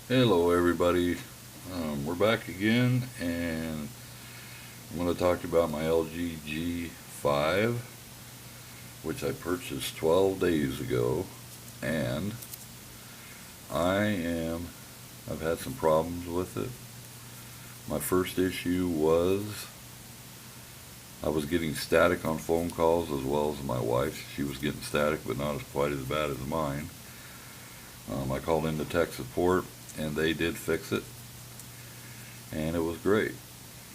Hello, everybody. We're back again, and I'm going to talk about my LG G5, which I purchased 12 days ago. And I am, I've had some problems with it. My first issue was I was getting static on phone calls as well as my wife. She was getting static, but not as quite as bad as mine. I called into tech support, and they did fix it, and it was great.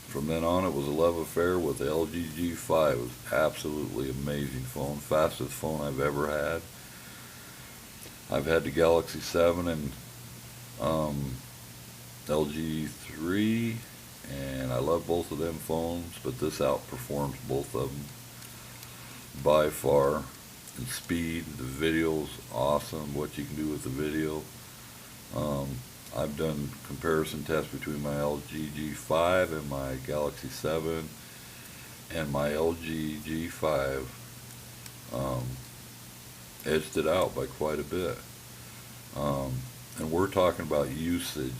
From then on, it was a love affair with the LG G5. It was absolutely amazing phone, fastest phone I've ever had. I've had the Galaxy 7 and um, LG 3, and I love both of them phones, but this outperforms both of them by far. In speed, the video's awesome. What you can do with the video. Um, I've done comparison tests between my LG G5 and my Galaxy 7, and my LG G5 um, edged it out by quite a bit. Um, and we're talking about usage,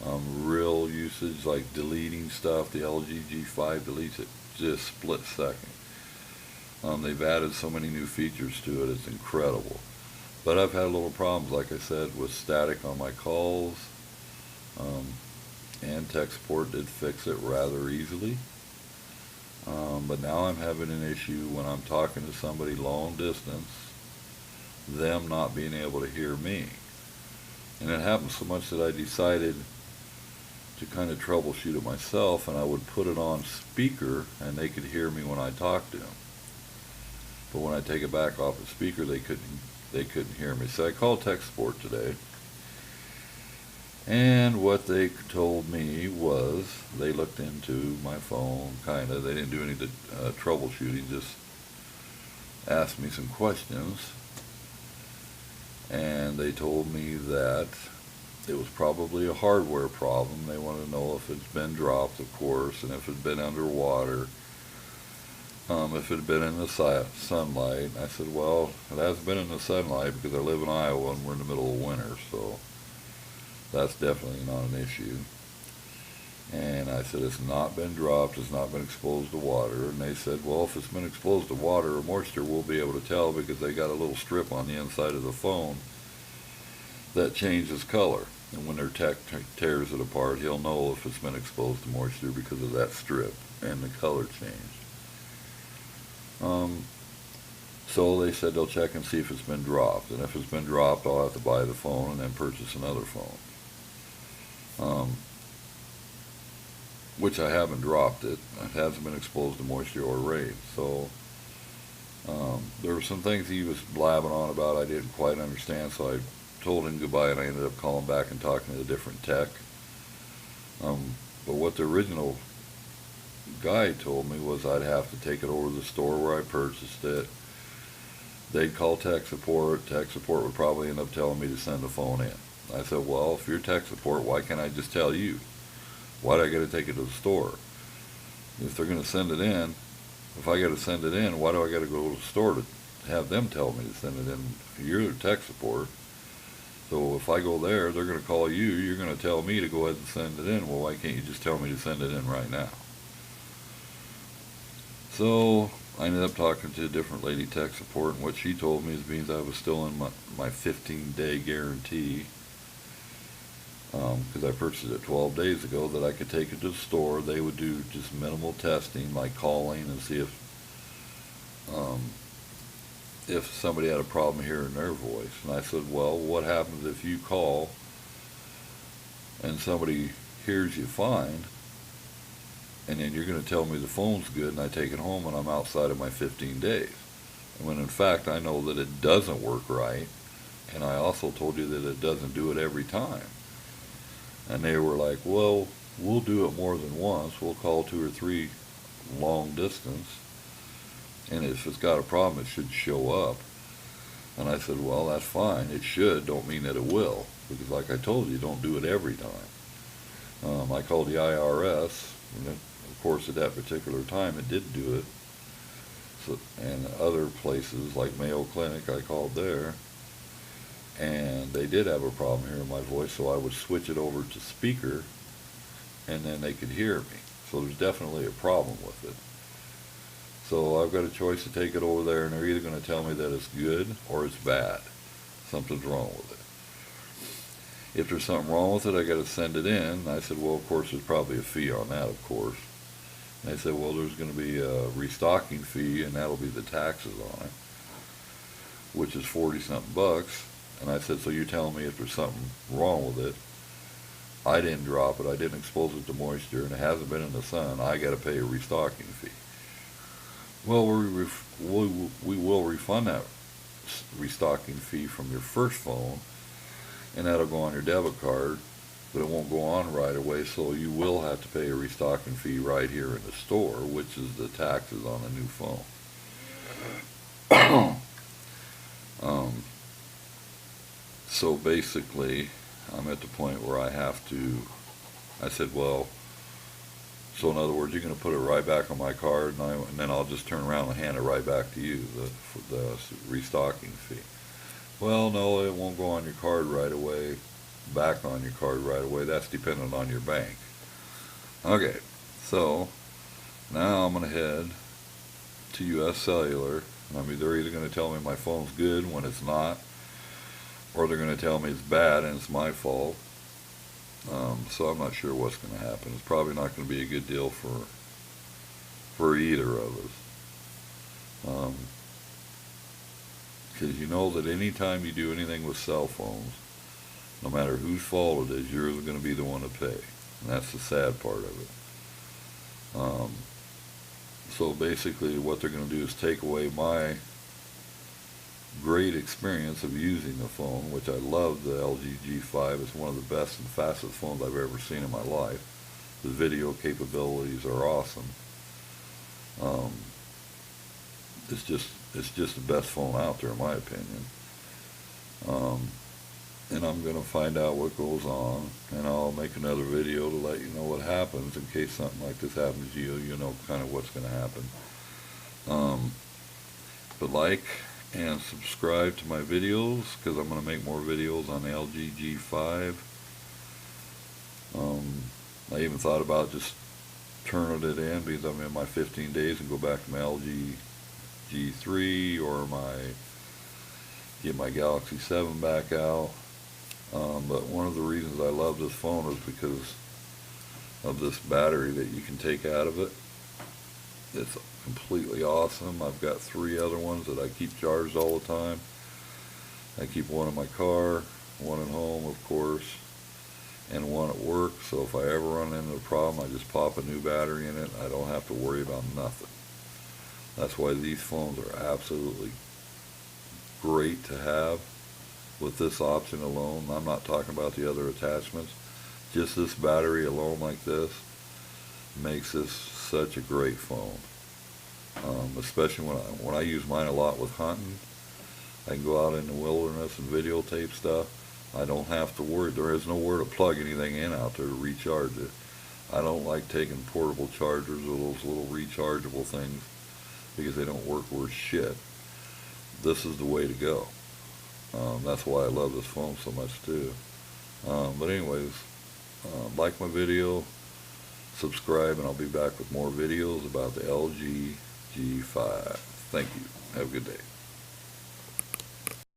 real usage, like deleting stuff. The LG G5 deletes it just split second. They've added so many new features to it, it's incredible. But I've had little problems, like I said, with static on my calls, um, and tech support did fix it rather easily. But now I'm having an issue when I'm talking to somebody long distance, them not being able to hear me. And it happened so much that I decided to kind of troubleshoot it myself, and I would put it on speaker and they could hear me when I talked to them. But when I take it back off the speaker, they couldn't hear me. So I called tech support today, and what they told me was they looked into my phone, kind of. They didn't do any troubleshooting, just asked me some questions, and they told me that it was probably a hardware problem. They wanted to know if it's been dropped, of course, and if it's been underwater. If it had been in the sunlight. I said, well, it hasn't been in the sunlight because I live in Iowa and we're in the middle of winter, so that's definitely not an issue. And I said, it's not been dropped, it's not been exposed to water. And they said, well, if it's been exposed to water or moisture, we'll be able to tell because they got a little strip on the inside of the phone that changes color. And when their tech tears it apart, he'll know if it's been exposed to moisture because of that strip and the color change. Um, so they said they'll check and see if it's been dropped. And if it's been dropped, I'll have to buy the phone and then purchase another phone. Which I haven't dropped it. It hasn't been exposed to moisture or rain. So there were some things he was blabbing on about I didn't quite understand, so I told him goodbye and I ended up calling back and talking to a different tech. But what the original guy told me was I'd have to take it over to the store where I purchased it. They'd call tech support. Tech support would probably end up telling me to send the phone in. I said, well, if you're tech support, why can't I just tell you? Why do I got to take it to the store? If they're going to send it in, if I got to send it in, why do I got to go to the store to have them tell me to send it in? You're tech support. So if I go there, they're going to call you. You're going to tell me to go ahead and send it in. Well, why can't you just tell me to send it in right now? So I ended up talking to a different lady tech support, and what she told me is means I was still in my 15-day guarantee, because I purchased it 12 days ago, that I could take it to the store. They would do just minimal testing, like calling and see if somebody had a problem hearing their voice. And I said, well, what happens if you call and somebody hears you fine, and then you're going to tell me the phone's good, and I take it home and I'm outside of my 15 days. When in fact I know that it doesn't work right, and I also told you that it doesn't do it every time. And they were like, well, we'll do it more than once. We'll call 2 or 3 long distance, and if it's got a problem, it should show up. And I said, well, that's fine. It should. Don't mean that it will, because like I told you, don't do it every time. I called the IRS, and of course, at that particular time, it did do it. So, and other places like Mayo Clinic, I called there, and they did have a problem hearing my voice, so I would switch it over to speaker, and then they could hear me. So there's definitely a problem with it. So I've got a choice to take it over there, and they're either going to tell me that it's good or it's bad. Something's wrong with it. If there's something wrong with it, I got to send it in. And I said, well, of course, there's probably a fee on that, of course. And they said, well, there's going to be a restocking fee, and that'll be the taxes on it, which is 40-something bucks. And I said, so you're telling me if there's something wrong with it, I didn't drop it, I didn't expose it to moisture, and it hasn't been in the sun, I got to pay a restocking fee. Well, we will refund that restocking fee from your first phone, and that'll go on your debit card, but it won't go on right away, so you will have to pay a restocking fee right here in the store, which is the taxes on a new phone. So basically, I'm at the point where I have to, I said, well, so in other words, you're going to put it right back on my card, and then I'll just turn around and hand it right back to you, the restocking fee. Well, no, it won't go on your card right away, back on your card right away. That's dependent on your bank. Okay, so now I'm going to head to US Cellular. I mean, they're either going to tell me my phone's good when it's not, or they're going to tell me it's bad and it's my fault. So I'm not sure what's going to happen. It's probably not going to be a good deal for either of us. Because you know that anytime you do anything with cell phones, no matter whose fault it is, you're going to be the one to pay. And that's the sad part of it. So basically what they're going to do is take away my great experience of using the phone, which I love the LG G5. It's one of the best and fastest phones I've ever seen in my life. The video capabilities are awesome. It's just the best phone out there in my opinion. And I'm going to find out what goes on, and I'll make another video to let you know what happens in case something like this happens to you. You know kind of what's going to happen. But like and subscribe to my videos, because I'm going to make more videos on the LG G5. I even thought about just turning it in because I'm in my 15 days and go back to my LG G3 or get my Galaxy 7 back out. But one of the reasons I love this phone is because of this battery that you can take out of it. It's completely awesome. I've got 3 other ones that I keep charged all the time. I keep one in my car, one at home of course, and one at work, so if I ever run into a problem I just pop a new battery in it. I don't have to worry about nothing. That's why these phones are absolutely great to have with this option alone. I'm not talking about the other attachments. Just this battery alone like this makes this such a great phone. Especially when I use mine a lot with hunting. I can go out in the wilderness and videotape stuff. I don't have to worry. There is nowhere to plug anything in out there to recharge it. I don't like taking portable chargers or those little rechargeable things because they don't work worth shit. This is the way to go. That's why I love this phone so much too. But anyways, like my video, subscribe, and I'll be back with more videos about the LG G5. Thank you. Have a good day.